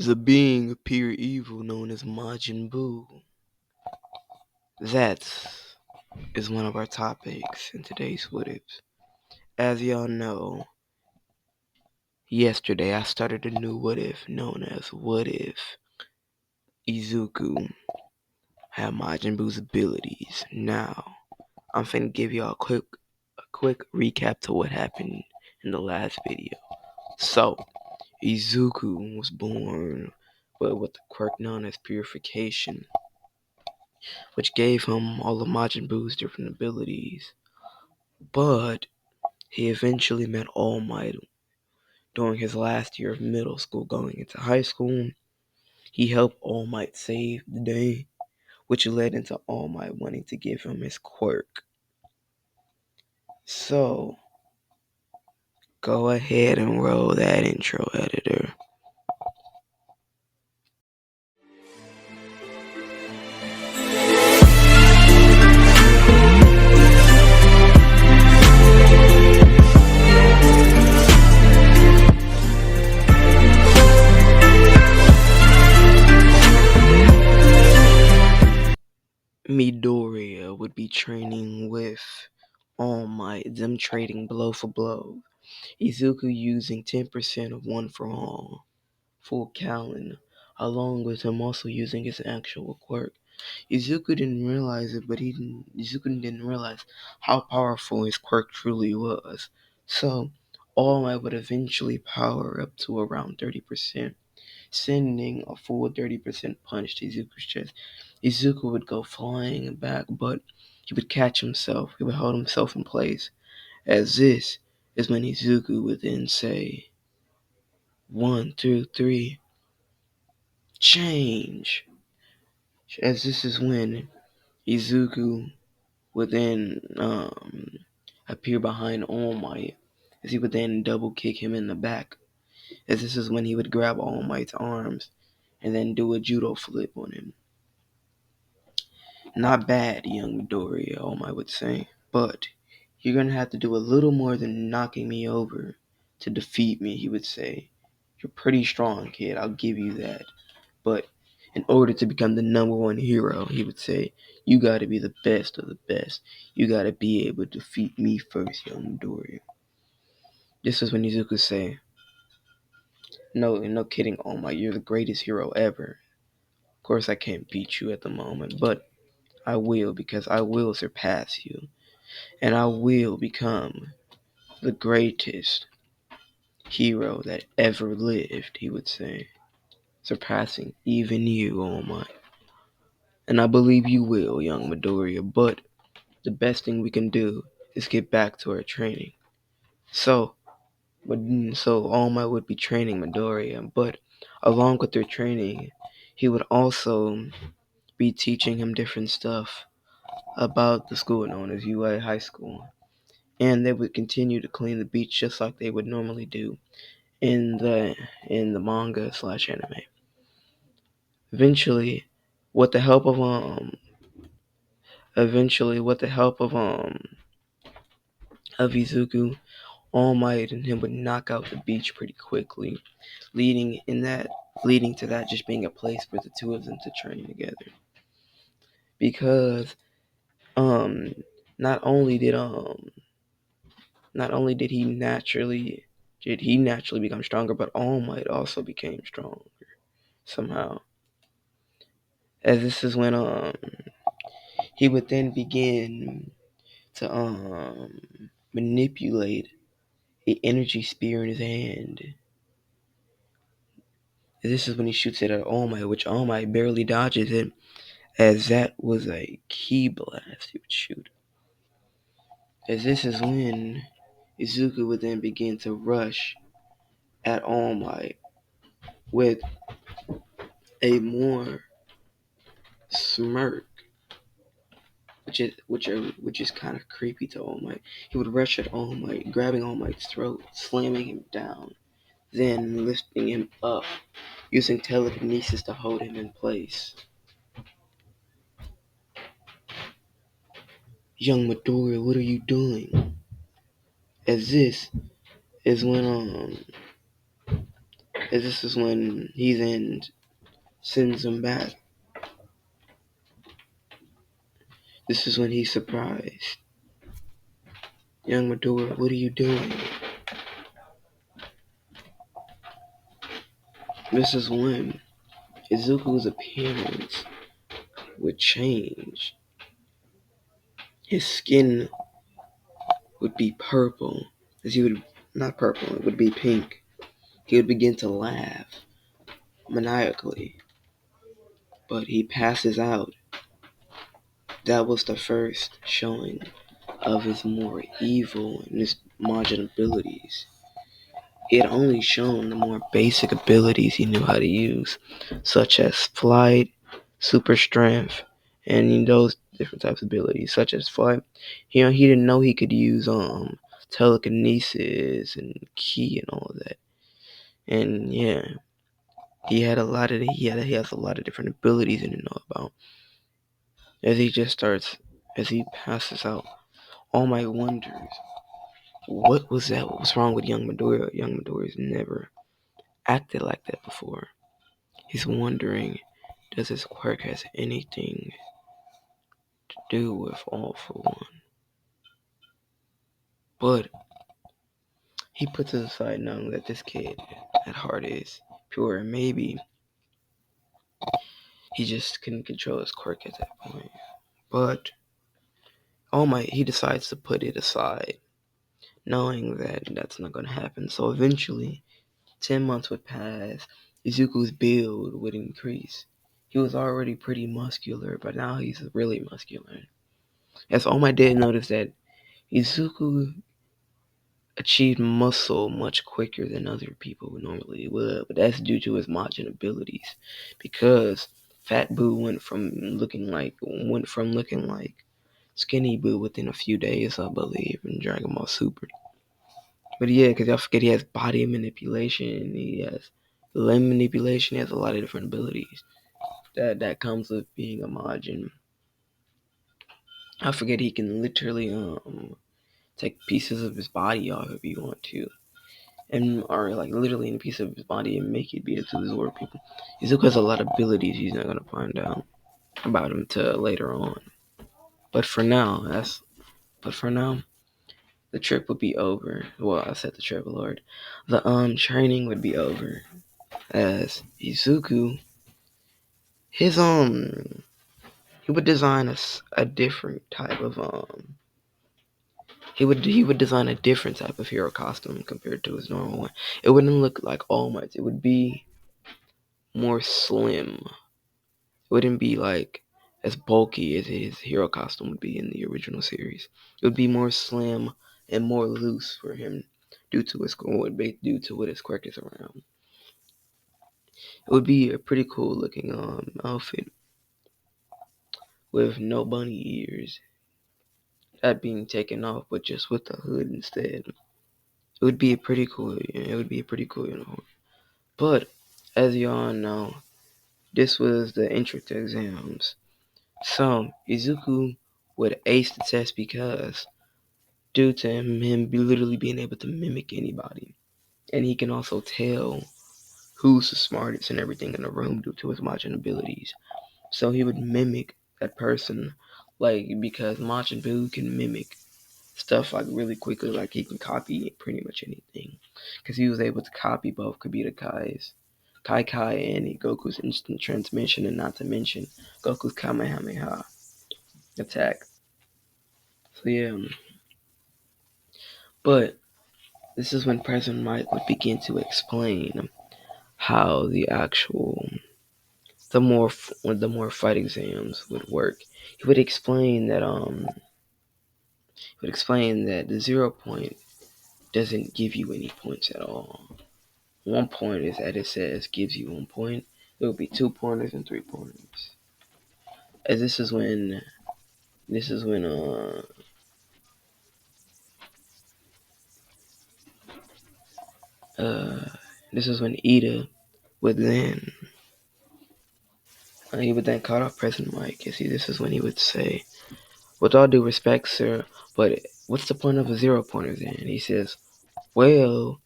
The being of pure evil known as Majin Buu. That is one of our topics in today's What Ifs. As y'all know, yesterday I started a new What If known as What If Izuku had Majin Buu's abilities. Now, I'm finna give y'all a quick recap to what happened in the last video. So, Izuku was born with the quirk known as purification, which gave him all of Majin Buu's different abilities. But he eventually met All Might during his last year of middle school going into high school. He helped All Might save the day, which led into All Might wanting to give him his quirk. So, go ahead and roll that intro, editor. Midoriya would be training with All Might, them trading blow for blow. Izuku using 10% of One for All, full Callan, along with him also using his actual quirk. Izuku didn't realize it, but Izuku didn't realize how powerful his quirk truly was. So, All Might would eventually power up to around 30%. Sending a full 30% punch to Izuku's chest. Izuku would go flying back, but he would catch himself. He would hold himself in place. As this is when Izuku would then say, 1, 2, 3, change. As this is when Izuku would then appear behind All Might, as he would then double kick him in the back. As this is when he would grab All Might's arms and then do a judo flip on him. Not bad, young Midoriya, All Might would say, but you're gonna have to do a little more than knocking me over to defeat me, he would say. You're pretty strong, kid, I'll give you that. But in order to become the number one hero, he would say, you gotta be the best of the best. You gotta be able to defeat me first, young Midoriya. This is when Izuku would say, no kidding, All Might, you're the greatest hero ever. Of course I can't beat you at the moment, but I will, because I will surpass you. And I will become the greatest hero that ever lived, he would say. Surpassing even you, All Might. And I believe you will, young Midoriya, but the best thing we can do is get back to our training. So All Might would be training Midoriya, but along with their training, he would also be teaching him different stuff about the school known as UA High School. And they would continue to clean the beach just like they would normally do in the manga slash anime. Eventually, with the help of Izuku, All Might and him would knock out the beach pretty quickly, leading to that just being a place for the two of them to train together. Because not only did he naturally become stronger, but All Might also became stronger somehow. As this is when he would then begin to manipulate an energy spear in his hand. This is when he shoots it at All Might, which All Might barely dodges it, as that was a ki blast he would shoot. As this is when Izuku would then begin to rush at All Might with a more smirk, which is kind of creepy to All Might. He would rush at All Might, grabbing All Might's throat, slamming him down, then lifting him up, using telekinesis to hold him in place. Young Midoriya, what are you doing? As this is when As this is when he then sends him back. This is when he's surprised. Young Midoriya, what are you doing? This is when Izuku's appearance would change. His skin would be purple. As he would, not purple, it would be pink. He would begin to laugh maniacally. But he passes out. That was the first showing of his more evil and his Majin abilities. He had only shown the more basic abilities he knew how to use, such as flight, super strength, and those different types of abilities, such as flight. He didn't know he could use telekinesis and ki and all of that. And yeah, he has a lot of different abilities he didn't know about. As he passes out, all my wonders, what was that? What was wrong with young Midoriya? Young Midoriya's never acted like that before. He's wondering, does his quirk has anything to do with All for One? But he puts it aside knowing that this kid at heart is pure, and maybe he just couldn't control his quirk at that point. But he decides to put it aside, knowing that that's not going to happen. So eventually, 10 months would pass, Izuku's build would increase. He was already pretty muscular, but now he's really muscular. As All Might did notice that Izuku achieved muscle much quicker than other people normally would, but that's due to his Majin abilities. Because Fat Boo went from looking like Skinny Boo within a few days, I believe, in Dragon Ball Super. But yeah, because y'all forget he has body manipulation, he has limb manipulation, he has a lot of different abilities that comes with being a Majin. I forget he can literally take pieces of his body off if you want to, and or like literally in a piece of his body and make it be able to absorb people. Izuku has a lot of abilities he's not gonna find out about him till later on. But for now, the trip would be over. Well, I said the trip, Lord. The training would be over. As Izuku, his he would design a different type of he would design a different type of hero costume compared to his normal one. It wouldn't look like All Might's. It would be more slim. It wouldn't be like as bulky as his hero costume would be in the original series. It would be more slim and more loose for him due to what his quirk is around. It would be a pretty cool looking outfit with no bunny ears. That being taken off, but just with the hood instead. It would be a pretty cool. It would be a pretty cool uniform. But as y'all know, this was the entrance to exams. So Izuku would ace the test because due to him literally being able to mimic anybody, and he can also tell who's the smartest and everything in the room due to his Majin abilities. So he would mimic that person, like because Majin Buu can mimic stuff like really quickly, like he can copy pretty much anything, because he was able to copy both Kabita Kai's Kai and Goku's instant transmission, and not to mention Goku's Kamehameha attack. So yeah, but this is when President Mike would begin to explain how the more fight exams would work. He would explain that the 0 point doesn't give you any points at all. 1 point is that it says gives you 1 point. There will be 2 pointers and 3 pointers. As this is when uh this is when Ida would then he would then cut off President Mike. You see, this is when he would say, "With all due respect, sir, but what's the point of a 0 pointer then?" And he says, "Well,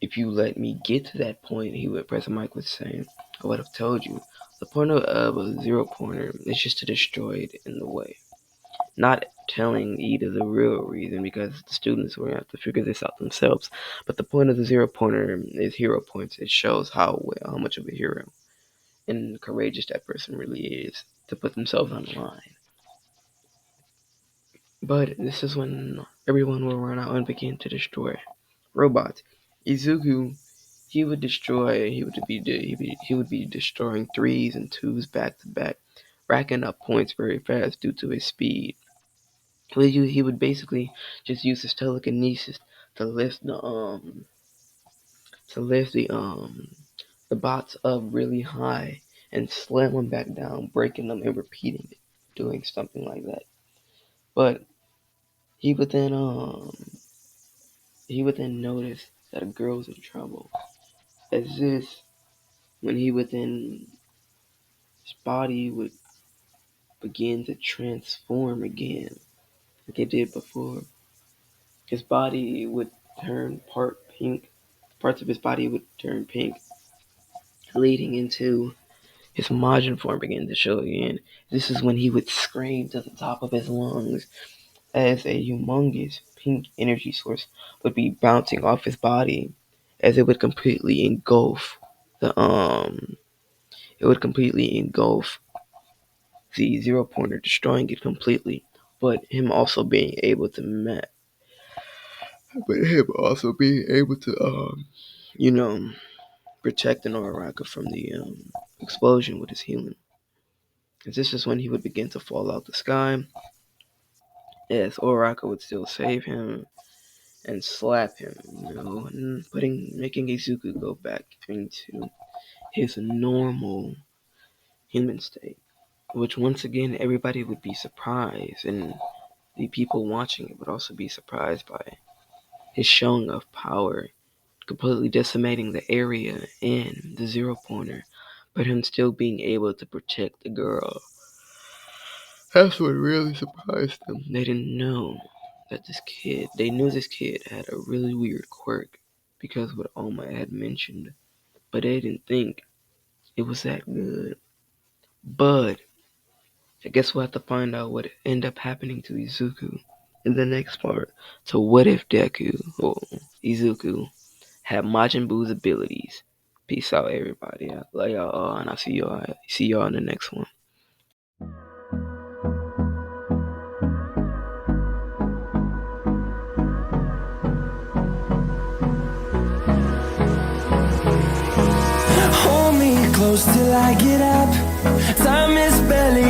If you let me get to that point, he would, President Mike would say, I would have told you. The point of a zero pointer is just to destroy it in the way. Not telling either the real reason, because the students will have to figure this out themselves. But the point of the zero pointer is hero points. It shows how much of a hero and courageous that person really is to put themselves on the line. But this is when everyone will run out and begin to destroy robots. Izuku, he would destroy. He would be destroying threes and twos back to back, racking up points very fast due to his speed. He would basically just use his telekinesis to lift the bots up really high and slam them back down, breaking them and repeating it, doing something like that. But he would then notice that a girl's in trouble. As this, when he would then his body would begin to transform again, like it did before. His body would turn part pink. Parts of his body would turn pink, leading into his Majin form began to show again. This is when he would scream to the top of his lungs as a humongous pink energy source would be bouncing off his body as it would completely engulf the the zero pointer, destroying it completely. But him also being able to you know, protect an Oraka from the explosion with his healing. This is when he would begin to fall out the sky, as Oraka would still save him and slap him, and making Izuku go back into his normal human state. Which once again everybody would be surprised, and the people watching it would also be surprised by his showing of power, completely decimating the area and the zero pointer, but him still being able to protect the girl. That's what really surprised them. They didn't know that they knew this kid had a really weird quirk because of what Oma had mentioned, but they didn't think it was that good. But I guess we'll have to find out what ended up happening to Izuku in the next part. So what if Deku, or Izuku, had Majin Buu's abilities? Peace out, everybody. I love y'all all, and I'll see y'all in the next one. Hold me close till I get up. Time is barely